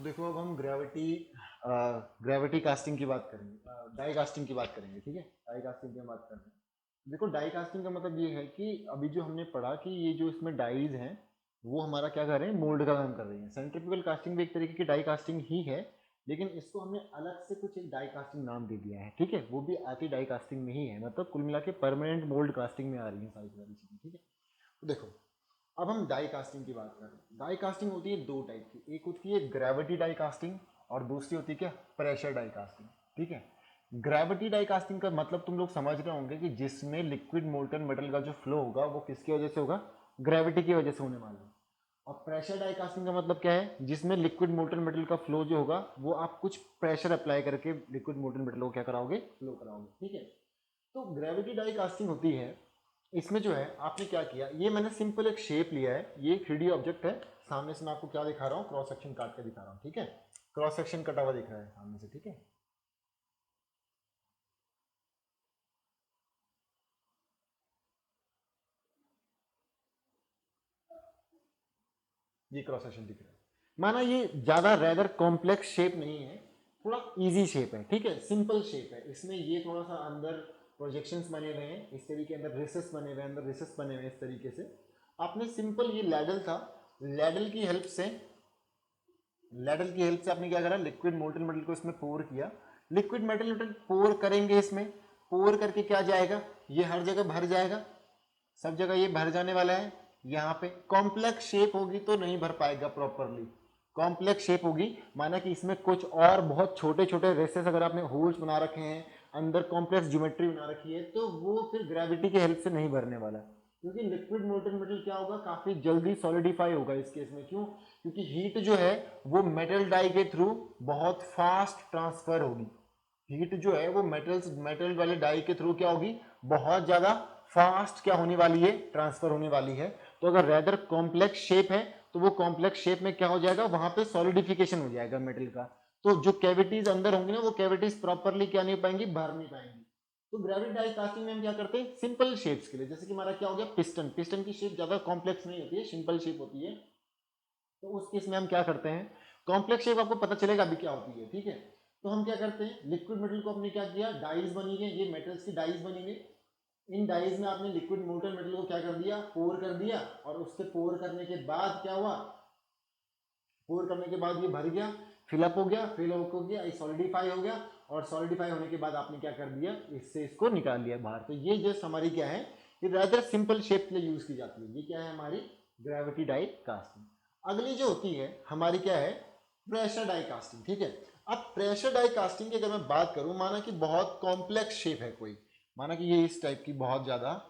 देखो अब हम ग्रेविटी कास्टिंग की बात करेंगे, डाई कास्टिंग की बात करेंगे। ठीक है, डाई कास्टिंग की हम बात कर रहे हैं। देखो डाई कास्टिंग का मतलब ये है कि अभी जो हमने पढ़ा कि ये जो इसमें डाइज हैं वो हमारा क्या कर रहे हैं, मोल्ड का काम कर रही हैं। सेंट्रीफ्यूगल कास्टिंग भी एक तरीके की डाई कास्टिंग ही है, लेकिन इसको हमने अलग से कुछ एक डाई कास्टिंग नाम दे दिया है। ठीक है, वो भी आती डाई कास्टिंग में ही है, मतलब कुल मिला के परमानेंट मोल्ड कास्टिंग में आ रही है सारी सारी चीजें। ठीक है, तो देखो अब हम डाई कास्टिंग की बात कर रहे हैं। डाई कास्टिंग होती है दो टाइप की, एक होती है ग्रेविटी डाई कास्टिंग और दूसरी होती है क्या, प्रेशर डाई कास्टिंग। ठीक है, ग्रेविटी डाई कास्टिंग का मतलब तुम लोग समझ रहे होंगे कि जिसमें लिक्विड मोल्टन मेटल का जो फ्लो होगा वो किसकी वजह से होगा, ग्रेविटी की वजह से होने वाला है। और प्रेशर डाई कास्टिंग का मतलब क्या है, जिसमें लिक्विड मोल्टन मेटल का फ्लो जो होगा वो आप कुछ प्रेशर अप्लाई करके लिक्विड मोल्टन मेटल को क्या कराओगे, फ्लो कराओगे। ठीक है, तो ग्रेविटी डाई कास्टिंग होती है, इसमें जो है आपने क्या किया, ये मैंने सिंपल एक शेप लिया है, ये 3D ऑब्जेक्ट है। सामने से मैं आपको क्या दिखा रहा हूँ, क्रॉस सेक्शन काट के दिखा रहा हूँ। ठीक है, क्रॉस सेक्शन कटा हुआ दिख रहा है सामने से। ठीक है, ये क्रॉस सेक्शन दिख रहा है। माना ये ज्यादा रेदर कॉम्प्लेक्स शेप नहीं है, थोड़ा इजी शेप है। ठीक है, सिंपल शेप है। इसमें ये थोड़ा सा अंदर प्रोजेक्शंस बने हुए हैं, इस तरीके के अंदर रिसेस बने हुए हैं, अंदर रिसेस बने हुए हैं इस तरीके से। आपने सिंपल ये लैडल था, लैडल की हेल्प से आपने क्या करा, लिक्विड मोल्टन मेटल को इसमें पोर किया। लिक्विड मेटल मेटल पोर करेंगे, इसमें पोर करके क्या जाएगा, ये हर जगह भर जाएगा, सब जगह ये भर जाने वाला है। यहाँ पे कॉम्प्लेक्स शेप होगी तो नहीं भर पाएगा प्रॉपरली। कॉम्प्लेक्स शेप होगी माना कि इसमें कुछ और बहुत छोटे छोटे रेसेस अगर आपने होल्स बना रखे हैं, अंदर कॉम्प्लेक्स ज्योमेट्री बना रखी है, तो वो फिर ग्रेविटी की हेल्प से नहीं भरने वाला, क्योंकि लिक्विड मोल्टन मेटल क्या होगा, काफी जल्दी सॉलिडिफाई होगा इस केस में। क्यों, क्योंकि हीट जो है वो मेटल डाई के थ्रू बहुत फास्ट ट्रांसफर होगी। हीट जो है वो मेटल वाले डाई के थ्रू क्या होगी, बहुत ज्यादा फास्ट क्या होने वाली है, ट्रांसफर होने वाली है। तो अगर रेदर कॉम्प्लेक्स शेप है तो वो कॉम्प्लेक्स शेप में क्या हो जाएगा, वहां पे सॉलिडिफिकेशन हो जाएगा मेटल का। तो जो कैविटीज अंदर होंगी ना, वो कैविटीज प्रॉपरली क्या नहीं पाएंगी, भर नहीं पाएंगी। तो ग्रेविटी डाई कास्टिंग में हम क्या करते हैं, सिंपल शेप्स के लिए, जैसे कि हमारा क्या हो गया पिस्टन, पिस्टन की शेप ज्यादा कॉम्प्लेक्स नहीं होती है, सिंपल शेप होती है। तो उस केस में हम क्या करते हैं, कॉम्प्लेक्स शेप आपको पता चलेगा अभी क्या होती है। ठीक है, तो हम क्या करते हैं, लिक्विड मेटल को हमने क्या किया, डाइज बनी है, ये मेटल्स की डाइज बनी है। इन डाइज में आपने लिक्विड मोल्टन मेटल को क्या कर दिया, पोर कर दिया, और उससे पोर करने के बाद क्या हुआ, पोर करने के बाद ये भर गया, फिलअप हो गया, फिल हो गया, सॉलिडिफाई हो गया, और सॉलिडिफाई होने के बाद आपने क्या कर दिया, इससे इसको निकाल लिया बाहर। तो ये जस्ट हमारी क्या है, ये रादर सिंपल शेप के लिए यूज की जाती है। ये क्या है, हमारी ग्रेविटी डाई कास्टिंग। अगली जो होती है हमारी क्या है, प्रेशर डाई कास्टिंग। ठीक है, अब प्रेशर डाई कास्टिंग की अगर मैं बात करूं, माना कि बहुत कॉम्प्लेक्स शेप है कोई, माना कि ये इस टाइप की बहुत ज्यादा,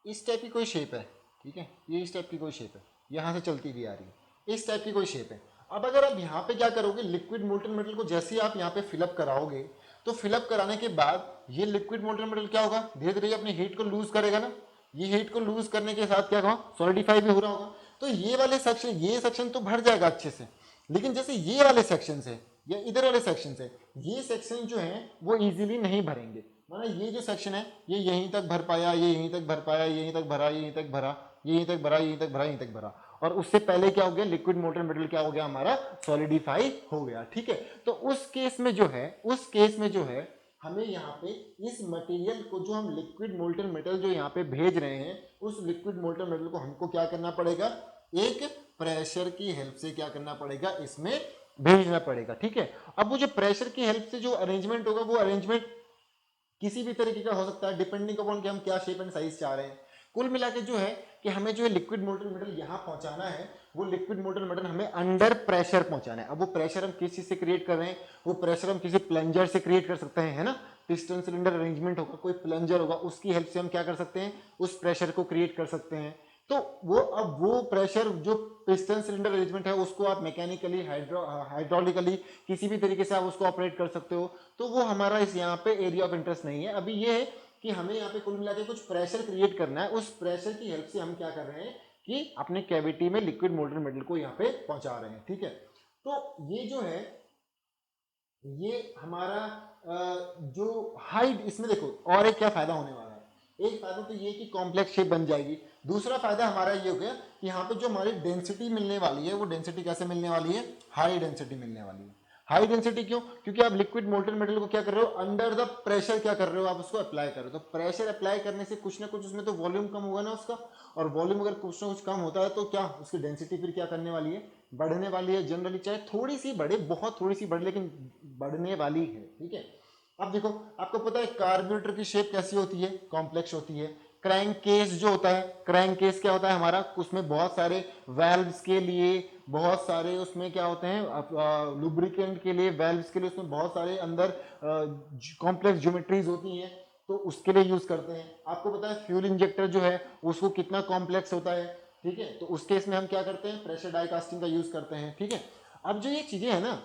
इस टाइप की कोई शेप है। ठीक है, ये इस टाइप की कोई शेप है, यहाँ से चलती हुई आ रही है, इस टाइप की कोई शेप है। अब अगर आप यहाँ पे क्या करोगे, लिक्विड मोल्टन मेटल को जैसे ही आप यहाँ पे फिलअप कराओगे, तो फिलअप कराने के बाद ये लिक्विड मोल्टन मेटल क्या होगा, धीरे धीरे अपनी हीट को लूज करेगा ना। ये हीट को लूज करने के साथ क्या होगा, सॉलिडिफाई भी हो रहा होगा। तो ये वाले सेक्शन, ये सेक्शन तो भर जाएगा अच्छे से, लेकिन जैसे ये वाले सेक्शन है या इधर वाले सेक्शन है, ये सेक्शन जो है वो इजीली नहीं भरेंगे। माना ये जो सेक्शन है ये यहीं तक भर पाया, ये यहीं तक भर पाया, यहीं तक भरा, यहीं तक भरा, यहीं तक भरा, यहीं तक भरा, यहीं तक भरा, और उससे पहले क्या हो गया, लिक्विड मोल्टन मेटल क्या हो गया, हमारा सॉलिडिफाई हो गया। ठीक है, तो उस केस में जो है, उस केस में जो है हमें यहाँ पे इस मटेरियल को, जो हम लिक्विड मोल्टन मेटल जो यहाँ पे भेज रहे हैं, उस लिक्विड मोल्टन मेटल को हमको क्या करना पड़ेगा, एक प्रेशर की हेल्प से क्या करना पड़ेगा, इसमें भेजना पड़ेगा। ठीक है, अब वो जो प्रेशर की हेल्प से जो अरेंजमेंट होगा, वो अरेंजमेंट किसी भी तरीके का हो सकता है, डिपेंडिंग अपॉन कि हम क्या शेप एंड साइज चाह रहे हैं। कुल मिला के जो है कि हमें जो है लिक्विड मोल्टन मेटल यहाँ पहुंचाना है, वो लिक्विड मोल्टन मेटल हमें अंडर प्रेशर पहुंचाना है। अब वो प्रेशर हम किस चीज से क्रिएट कर रहे हैं, वो प्रेशर हम किसी प्लंजर से क्रिएट कर सकते हैं, है ना। पिस्टन सिलेंडर अरेंजमेंट होगा, कोई प्लंजर होगा, उसकी हेल्प से हम क्या कर सकते हैं, उस प्रेशर को क्रिएट कर सकते हैं। तो वो, अब वो प्रेशर जो पिस्टन सिलेंडर अरेंजमेंट है, उसको आप मैकेनिकली, हाइड्रोलिकली, किसी भी तरीके से आप उसको ऑपरेट कर सकते हो। तो वो हमारा इस यहाँ पे एरिया ऑफ इंटरेस्ट नहीं है। अभी ये है कि हमें यहाँ पे कुल मिला के कुछ प्रेशर क्रिएट करना है, उस प्रेशर की हेल्प से हम क्या कर रहे हैं, कि अपने कैविटी में लिक्विड मोल्टन मेटल को यहाँ पे पहुंचा रहे हैं। ठीक है, तो ये जो है ये हमारा जो हाइट, इसमें देखो और एक क्या फायदा होने वाला है। एक फायदा तो ये कि कॉम्प्लेक्स शेप बन जाएगी। दूसरा फायदा हमारा ये हो गया कि यहाँ पे जो हमारी डेंसिटी मिलने वाली है वो डेंसिटी कैसे मिलने वाली है, हाई डेंसिटी मिलने वाली है। हाई डेंसिटी क्यों? क्योंकि आप लिक्विड मोल्टन मेटल को क्या कर रहे हो, अंडर द प्रेशर क्या कर रहे हो, आप उसको अप्लाई कर रहे हो। तो प्रेशर अप्लाई करने से कुछ ना कुछ उसमें तो वॉल्यूम कम होगा ना उसका, और वॉल्यूम अगर कुछ ना कुछ कम होता है तो क्या उसकी डेंसिटी फिर क्या करने वाली है, बढ़ने वाली है। जनरली चाहे थोड़ी सी बढ़े, बहुत थोड़ी सी बढ़े, लेकिन बढ़ने वाली है। ठीक है, अब देखो आपको पता है कार्बोरेटर की शेप कैसी होती है, कॉम्प्लेक्स होती है। क्रैंक केस जो होता है, क्रैंक केस क्या होता है हमारा, उसमें बहुत सारे वेल्व्स के लिए, बहुत सारे उसमें क्या होते हैं लुब्रिकेंट के लिए, वेल्व्स के लिए, उसमें बहुत सारे अंदर कॉम्प्लेक्स ज्योमेट्रीज होती हैं, तो उसके लिए यूज करते हैं। आपको पता है फ्यूल इंजेक्टर जो है उसको कितना कॉम्प्लेक्स होता है। ठीक है, तो उस केस में हम क्या करते हैं, प्रेशर डाई कास्टिंग का यूज करते हैं। ठीक है, अब जो ये चीजें हैं ना,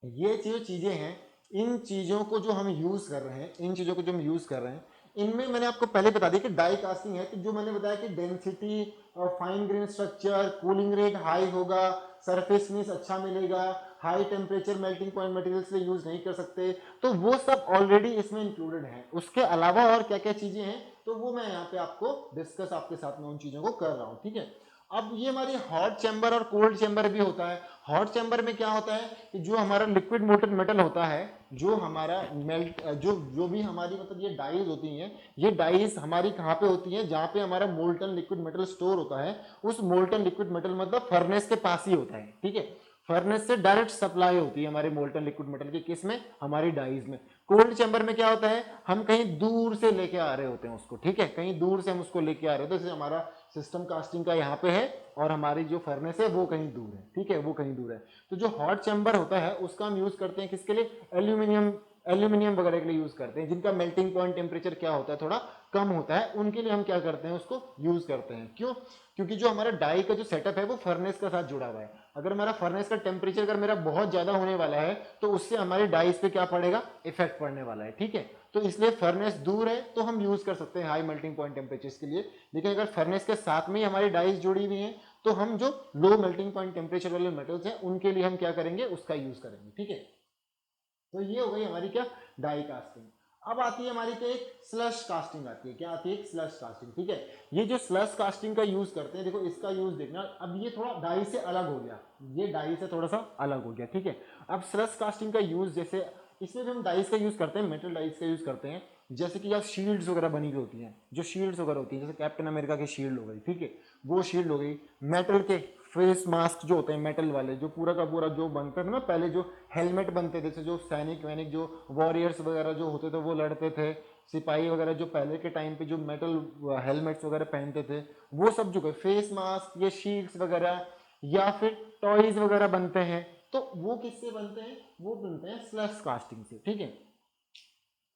ये जो चीजें हैं, इन चीजों को जो हम यूज कर रहे हैं, इन चीजों को जो हम यूज कर रहे हैं, इनमें मैंने आपको पहले बता दिया कि डाई कास्टिंग है, तो जो मैंने बताया कि डेंसिटी और fine grain structure, cooling rate high होगा, सरफेस फिनिश अच्छा मिलेगा, high temperature melting point material से यूज नहीं कर सकते, तो वो सब ऑलरेडी इसमें इंक्लूडेड है। उसके अलावा और क्या क्या चीजें हैं तो वो मैं यहाँ पे आपको डिस्कस आपके साथ में उन चीजों को कर रहा हूँ। ठीक है, अब ये हमारी हॉट चैम्बर और कोल्ड चैम्बर भी होता है। हॉट चैम्बर में क्या होता है कि जो हमारा लिक्विड मोल्टन मेटल होता है, जो हमारा मेल्ट जो भी हमारी मतलब ये डाइज होती हैं, ये डाइज हमारी कहाँ पे होती हैं, जहाँ पे हमारा मोल्टन लिक्विड मेटल स्टोर होता है, उस मोल्टन लिक्विड मेटल मतलब फर्नेस के पास ही होता है। ठीक है, फर्नेस से डायरेक्ट सप्लाई होती है हमारे मोल्टन लिक्विड मेटल की, किस में, हमारी डाइज में। कोल्ड चैम्बर में क्या होता है, हम कहीं दूर से लेके आ रहे होते हैं उसको। ठीक है, कहीं दूर से हम उसको लेके आ रहे होते हैं, जैसे हमारा सिस्टम कास्टिंग का यहाँ पे है और हमारी जो फर्नेस है वो कहीं दूर है। ठीक है, वो कहीं दूर है। तो जो हॉट चैम्बर होता है उसका हम यूज करते हैं किसके लिए, एल्यूमिनियम वगैरह के लिए यूज करते हैं, जिनका मेल्टिंग पॉइंट टेम्परेचर क्या होता है, थोड़ा कम होता है, उनके लिए हम क्या करते हैं, उसको यूज करते हैं। क्यों? क्योंकि जो हमारा डाई का जो सेटअप है वो फर्नेस के साथ जुड़ा हुआ है। अगर हमारा फर्नेस का टेम्परेचर अगर मेरा बहुत ज्यादा होने वाला है तो उससे हमारे डाइस पे क्या पड़ेगा, इफेक्ट पड़ने वाला है। ठीक है, तो इसलिए फर्नेस दूर है तो हम यूज कर सकते हैं हाई मेल्टिंग पॉइंट टेम्परेचर के लिए, लेकिन अगर फर्नेस के साथ में ही हमारी डाइस जुड़ी हुई है तो हम जो लो मेल्टिंग पॉइंट टेम्परेचर वाले मेटल्स हैं उनके लिए हम क्या करेंगे, उसका यूज करेंगे। ठीक है, तो ये हो गई हमारी क्या, डाई कास्टिंग। अब आती है हमारी क्या, एक स्लश कास्टिंग आती है। क्या आती है, एक स्लश कास्टिंग। ठीक है, ये जो स्लश कास्टिंग का यूज करते हैं, देखो इसका यूज देखना, अब ये थोड़ा डाई से अलग हो गया, ये डाई से थोड़ा सा अलग हो गया। ठीक है, अब स्लश कास्टिंग का यूज, जैसे इसमें भी हम डाइस का यूज करते हैं, मेटल डाइस का यूज करते हैं, जैसे कि यार शील्ड्स वगैरह बनी हुई होती हैं, जो शील्ड्स वगैरह होती हैं, जैसे कैप्टन अमेरिका की शील्ड हो गई। ठीक है, वो शील्ड हो गई। मेटल के फेस मास्क जो होते हैं मेटल वाले, जो पूरा का पूरा जो बनता था ना पहले, जो हेलमेट बनते थे, जैसे जो सैनिक वैनिक जो वॉरियर्स वगैरह जो होते थे वो लड़ते थे, सिपाही वगैरह जो पहले के टाइम पे जो मेटल हेलमेट्स वगैरह पहनते थे, वो सब जो फेस मास्क, ये शील्ड्स वगैरह, या फिर टॉयज वगैरह बनते हैं, तो वो किससे बनते हैं, वो बनते हैं स्लश कास्टिंग से। ठीक है,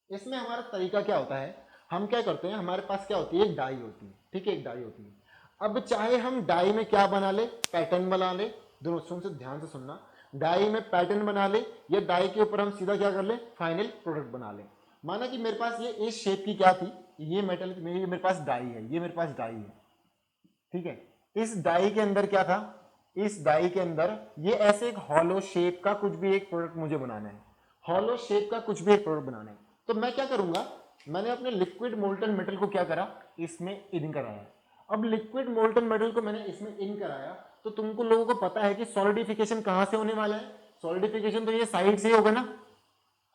इसमें हमारा तरीका क्या होता है, हम क्या करते हैं, हमारे पास क्या होती है, एक डाई होती है। ठीक है, एक डाई होती है। अब चाहे हम डाई में क्या बना ले, पैटर्न बना ले, दोनों सुन से ध्यान से सुनना, डाई में पैटर्न बना ले या डाई के ऊपर हम सीधा क्या कर ले, फाइनल प्रोडक्ट बना ले। माना कि मेरे पास ये इस शेप की क्या थी, ये मेटल मेरे पास डाई है, ये मेरे पास डाई है। ठीक है, इस डाई के अंदर क्या था, इस डाई के अंदर ये ऐसे एक हॉलो शेप का कुछ भी एक प्रोडक्ट मुझे बनाना है, हॉलो शेप का कुछ भी एक प्रोडक्ट बनाना है। तो मैं क्या करूंगा, मैंने अपने लिक्विड मोल्टन मेटल को क्या करा, इसमें इन कराया। अब लिक्विड मोल्टन मेटल को मैंने इसमें इन कराया, तो तुमको लोगों को पता है कि सॉलिडिफिकेशन कहां से होने वाला है, सॉलिडिफिकेशन तो ये साइड से होगा ना,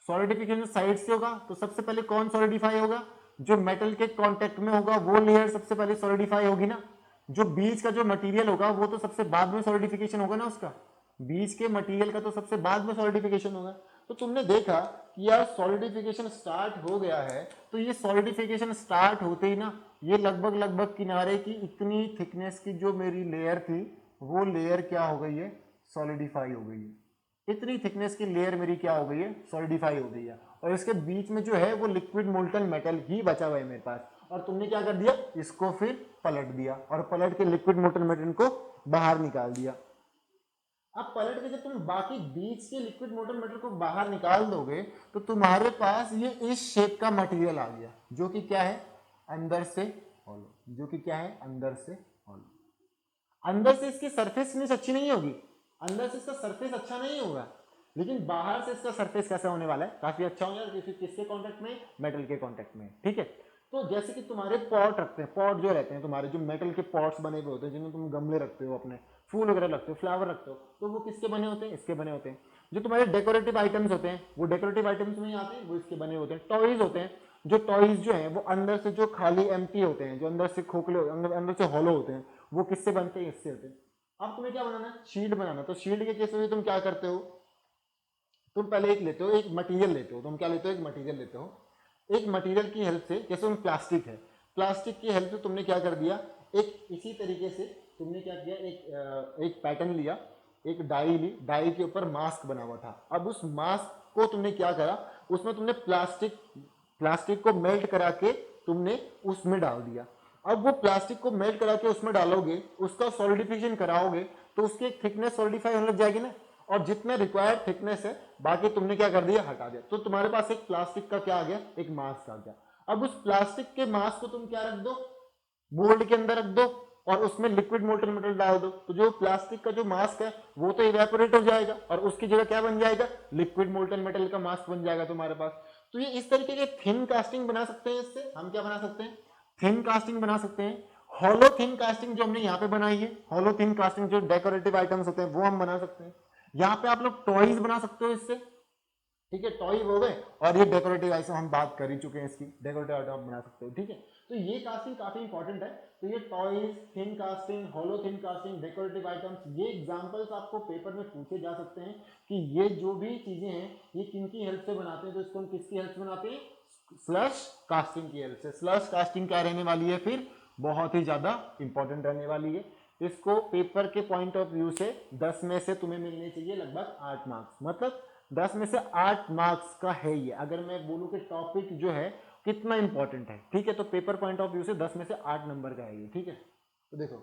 सॉलिडिफिकेशन साइड से होगा, तो सबसे पहले कौन सॉलिडिफाई होगा, जो मेटल के कांटेक्ट में होगा वो लेयर सबसे पहले सॉलिडिफाई होगी ना, जो बीच का जो मटेरियल होगा वो तो सबसे बाद में सॉलिडिफिकेशन होगा ना उसका, बीच के मटेरियल का तो सबसे बाद में सॉलिडिफिकेशन होगा। तो तुमने देखा कि यार सॉलिडिफिकेशन स्टार्ट हो गया है, तो ये सॉलिडिफिकेशन स्टार्ट होते ही ना, ये लगभग लगभग किनारे की इतनी थिकनेस की जो मेरी लेयर थी वो लेयर क्या हो गई है, सॉलिडिफाई हो गई है। इतनी थिकनेस की लेयर मेरी क्या हो गई है, सॉलिडिफाई हो गई है, और इसके बीच में जो है वो लिक्विड मोल्टन मेटल ही बचा हुआ है मेरे पास। और तुमने क्या कर दिया, इसको फिर पलट दिया और पलट के लिक्विड मोल्टन मेटल को बाहर निकाल दिया। अब पलट के जब तुम बाकी बीच के लिक्विड मोल्टन मेटल को बाहर निकाल दोगे तो तुम्हारे पास ये इस शेप का मटेरियल आ गया, जो कि क्या है, अंदर से हॉलो, जो कि क्या है, अंदर से अंदर से इसकी सरफेस फिनिश अच्छी नहीं होगी, अंदर से इसका सरफेस अच्छा नहीं होगा, लेकिन बाहर से इसका सरफेस कैसा होने वाला है, काफी अच्छा होने वाला है, क्योंकि किसके कांटेक्ट में, मेटल के कांटेक्ट में। ठीक है, तो जैसे कि तुम्हारे पॉट रखते हैं, पॉट जो रहते हैं तुम्हारे, जो मेटल के पॉट्स बने हुए होते हैं, जिनमें तुम गमले रखते हो, अपने फूल वगैरह रखते हो, फ्लावर रखते हो, तो वो किसके बने होते हैं, इसके बने होते हैं। जो तुम्हारे डेकोरेटिव आइटम्स होते हैं, वो डेकोरेटिव आइटम्स में ही आते हैं, वो इसके बने होते हैं। टॉयज होते हैं, जो टॉयज जो हैं वो अंदर से जो खाली एम्प्टी होते हैं, जो अंदर से खोखले अंदर से हॉलो होते हैं, वो किससे बनते हैं, इससे होते हैं। अब तुम्हें क्या बनाना है, शील्ड बनाना। तो शील्ड के केस में तुम क्या करते हो, तुम पहले एक लेते हो, एक मटेरियल लेते हो। तुम क्या लेते हो, एक मटेरियल लेते हो। एक मटेरियल की हेल्प से, जैसे तुम प्लास्टिक है, प्लास्टिक की हेल्प से तुमने क्या कर दिया, एक इसी तरीके से तुमने क्या किया, एक पैटर्न लिया, एक डाई ली, डाई के ऊपर मास्क बना हुआ था। अब उस मास्क को तुमने क्या करा, उसमें तुमने प्लास्टिक को मेल्ट करा के तुमने उसमें डाल दिया। अब वो प्लास्टिक को मेल्ट करा के उसमें डालोगे, उसका सॉलिडिफिकेशन कराओगे, तो उसकी एक थिकनेस सॉलिडिफाई होने लग जाएगी ना, और जितना रिक्वायर्ड थिकनेस है, बाकी तुमने क्या कर दिया, हटा दिया। तो तुम्हारे पास एक प्लास्टिक का क्या आ गया, एक मास्क आ गया। अब उस प्लास्टिक के मास्क को तुम क्या रख दो, मोल्ड के अंदर रख दो, और उसमें लिक्विड मोल्टेन मेटल डाल दो। तो जो प्लास्टिक का जो मास्क है वो तो इवेपोरेट हो जाएगा, और उसकी जगह क्या बन जाएगा, लिक्विड मोल्टेन मेटल का मास्क बन जाएगा तुम्हारे पास। तो ये इस तरीके के थिन कास्टिंग बना सकते हैं। इससे हम क्या बना सकते हैं, थिन कास्टिंग बना सकते हैं। हॉलो थिन कास्टिंग जो हमने यहाँ पे बनाई है, हॉलो थिन कास्टिंग जो डेकोरेटिव आइटम्स होते हैं वो हम बना सकते हैं। यहाँ पे आप लोग टॉयज बना सकते हो इससे। ठीक है, टॉय हो गए, और ये डेकोरेटिव आइटम हम बात कर ही चुके हैं, इसकी डेकोरेटिव आइटम आप बना सकते हो। ठीक है, तो ये कास्टिंग काफी इंपॉर्टेंट है। तो ये toys, thin casting, hollow thin casting, decorative items, ये एग्जांपल्स आपको पेपर में पूछे जा सकते हैं कि ये जो भी चीजें हैं ये किन की हेल्प से बनाते हैं। तो इसको हम किसकी हेल्प से बनाते हैं, स्लश कास्टिंग की हेल्प से। स्लश कास्टिंग क्या रहने वाली है, फिर बहुत ही ज्यादा इंपॉर्टेंट रहने वाली है। इसको पेपर के पॉइंट ऑफ व्यू से 10 में से तुम्हें मिलने चाहिए लगभग 8 मार्क्स, मतलब 10 में से 8 मार्क्स का है ये। अगर मैं बोलूं कि टॉपिक जो है कितना इंपॉर्टेंट है, ठीक है, तो पेपर पॉइंट ऑफ व्यू से 10 में से 8 नंबर का है ये। ठीक है, तो देखो,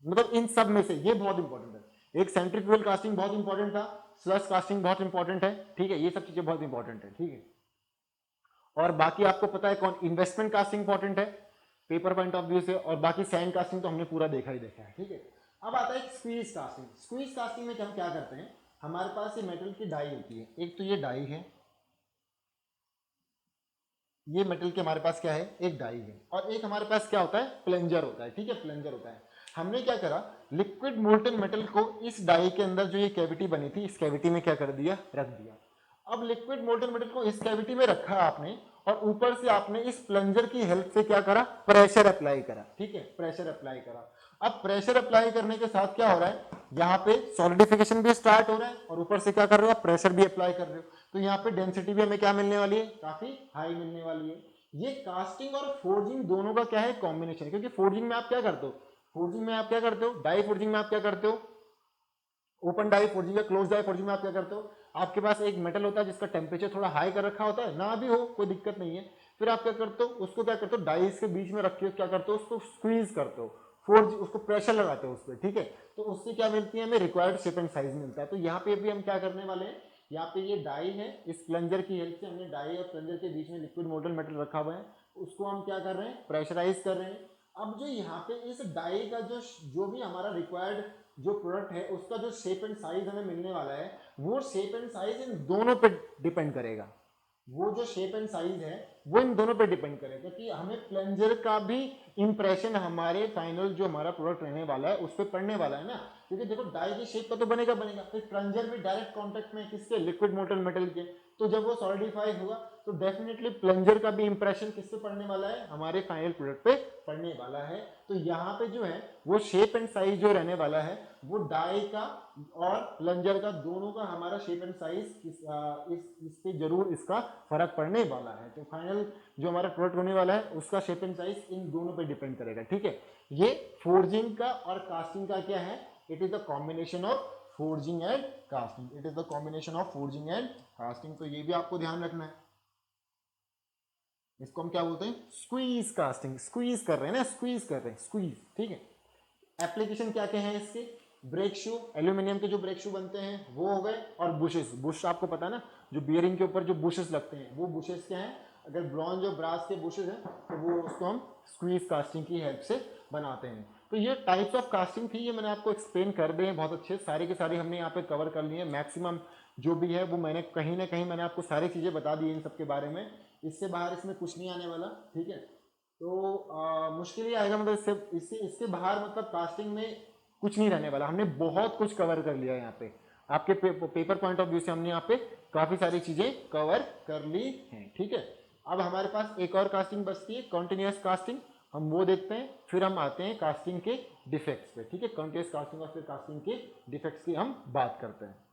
मतलब इन सब में से ये बहुत इंपॉर्टेंट है। एक सेंट्रीफ्यूगल कास्टिंग बहुत इंपॉर्टेंट था, स्लश कास्टिंग बहुत इंपॉर्टेंट है। ठीक है, ये सब चीजें बहुत इंपॉर्टेंट है। ठीक है, और बाकी आपको पता है कौन, इन्वेस्टमेंट कास्टिंग इंपॉर्टेंट है पेपर पॉइंट ऑफ व्यू से, और बाकी सैंड कास्टिंग तो हमने पूरा देखा ही देखा है। ठीक है, अब आता है स्क्वीज कास्टिंग। स्क्वीज कास्टिंग में हम क्या करते हैं, हमारे पास ये मेटल की डाई होती है। एक तो ये डाई है, ये मेटल के हमारे पास क्या है, एक डाई है, और एक हमारे पास क्या होता है, प्लंजर होता है। ठीक है, प्लंजर होता है। हमने क्या करा, लिक्विड मोल्टेन मेटल को इस डाई के अंदर जो ये कैविटी बनी थी, इस कैविटी में क्या कर दिया, रख दिया। अब लिक्विड मोल्टेन मेटल को इस कैविटी में रखा आपने, और ऊपर से आपने इस प्लंजर की हेल्प से क्या करा, प्रेशर अप्लाई करा। ठीक है, प्रेशर अप्लाई करा। अब प्रेशर अप्लाई करने के साथ क्या हो रहा है, यहाँ पे सॉलिडिफिकेशन भी स्टार्ट हो रहा है, और ऊपर से क्या कर रहे हो, प्रेशर भी अप्लाई कर रहे हो। तो यहाँ पे डेंसिटी भी हमें क्या मिलने वाली है, काफी हाई मिलने वाली है। ये कास्टिंग और फोर्जिंग दोनों का क्या है, कॉम्बिनेशन। क्योंकि फोर्जिंग में आप क्या करते हो, फोर्जिंग में आप क्या करते हो, डाई फोर्जिंग में आप क्या करते हो, ओपन डाई फोर्जिंग या क्लोज डाई फोर्जिंग में आप क्या करते हो, आपके पास एक मेटल होता है जिसका टेम्परेचर थोड़ा हाई कर रखा होता है, ना भी हो कोई दिक्कत नहीं है। फिर आप क्या करते हो, उसको क्या करते हो, डाइस के बीच में रख के क्या करते हो, उसको स्क्वीज करते हो, फोर्ज, उसको प्रेशर लगाते हो उस पर। ठीक है, तो उससे क्या मिलती है, हमें रिक्वायर्ड शेप एंड साइज मिलता है। तो यहाँ पे भी हम क्या करने वाले हैं, यहाँ पे ये डाई है, इस प्लंजर की हेल्प से हमने डाई और प्लंजर के बीच में लिक्विड मोल्टेन मेटल रखा हुआ है, उसको हम क्या कर रहे हैं, प्रेशराइज कर रहे हैं। अब जो यहाँ पे इस डाई का जो भी हमारा रिक्वायर्ड जो प्रोडक्ट है, उसका जो शेप एंड साइज हमें मिलने वाला है, वो शेप एंड साइज इन दोनों पे डिपेंड करेगा। वो जो शेप एंड साइज है वो इन दोनों पे डिपेंड करेगा, कि हमें प्लंजर का भी इंप्रेशन हमारे फाइनल जो हमारा प्रोडक्ट रहने वाला है उस पर पड़ने वाला है ना। क्योंकि देखो, डाई की शेप का तो बनेगा बनेगा, फिर प्लंजर भी डायरेक्ट कांटेक्ट में किसके, लिक्विड मोल्टेन मेटल के। तो जब वो सॉलिडिफाई होगा तो डेफिनेटली प्लंजर का भी इंप्रेशन किस पे पड़ने वाला है, हमारे फाइनल प्रोडक्ट पे पड़ने वाला है। तो यहाँ पे जो है वो शेप एंड साइज जो रहने वाला है, वो डाई का और प्लंजर का दोनों का हमारा शेप एंड साइज इस पे जरूर इसका फर्क पड़ने वाला है। तो फाइनल जो हमारा प्रोडक्ट होने वाला है उसका शेप एंड साइज इन दोनों पे डिपेंड करेगा। ठीक है, ये फोर्जिंग का और कास्टिंग का क्या है, it is the combination of forging and casting. It is the combination of forging and casting. तो ये भी आपको ध्यान रखना है। इसको हम क्या बोलते हैं, स्क्वीज कास्टिंग। स्क्वीज कर रहे हैं ना, स्क्वीज कर रहे हैं, स्क्वीज। ठीक है, एप्लीकेशन क्या क्या है इसके, ब्रेक शू, एल्यूमिनियम के जो ब्रेक शू बनते हैं वो हो गए, और बुशेस। बुश आपको पता है ना, जो बियरिंग के ऊपर जो बुशेस लगते हैं वो बुशेस क्या हैं, अगर ब्रॉन्ज और ब्रास के बुशेस हैं तो वो उसको हम स्क्वीज कास्टिंग की हेल्प से बनाते हैं। तो ये टाइप्स ऑफ कास्टिंग थी, ये मैंने आपको एक्सप्लेन कर दिए हैं बहुत अच्छे, सारे के सारे हमने यहाँ पे कवर कर लिए हैं। मैक्सिमम जो भी है वो मैंने कहीं ना कहीं मैंने आपको सारी चीज़ें बता दी इन सब के बारे में। इससे बाहर इसमें कुछ नहीं आने वाला, ठीक है। तो मुश्किल ही आएगा, मतलब इससे इसके बाहर मतलब कास्टिंग में कुछ नहीं रहने वाला। हमने बहुत कुछ कवर कर लिया यहाँ पे, आपके पेपर पॉइंट ऑफ व्यू से हमने यहाँ पे काफ़ी सारी चीज़ें कवर कर ली हैं, ठीक है। अब हमारे पास एक और कास्टिंग बचती है, कॉन्टिन्यूस कास्टिंग, हम वो देखते हैं, फिर हम आते हैं कास्टिंग के डिफेक्ट्स पे, ठीक है। कॉन्टिन्यूस कास्टिंग और फिर कास्टिंग के डिफेक्ट्स की हम बात करते हैं।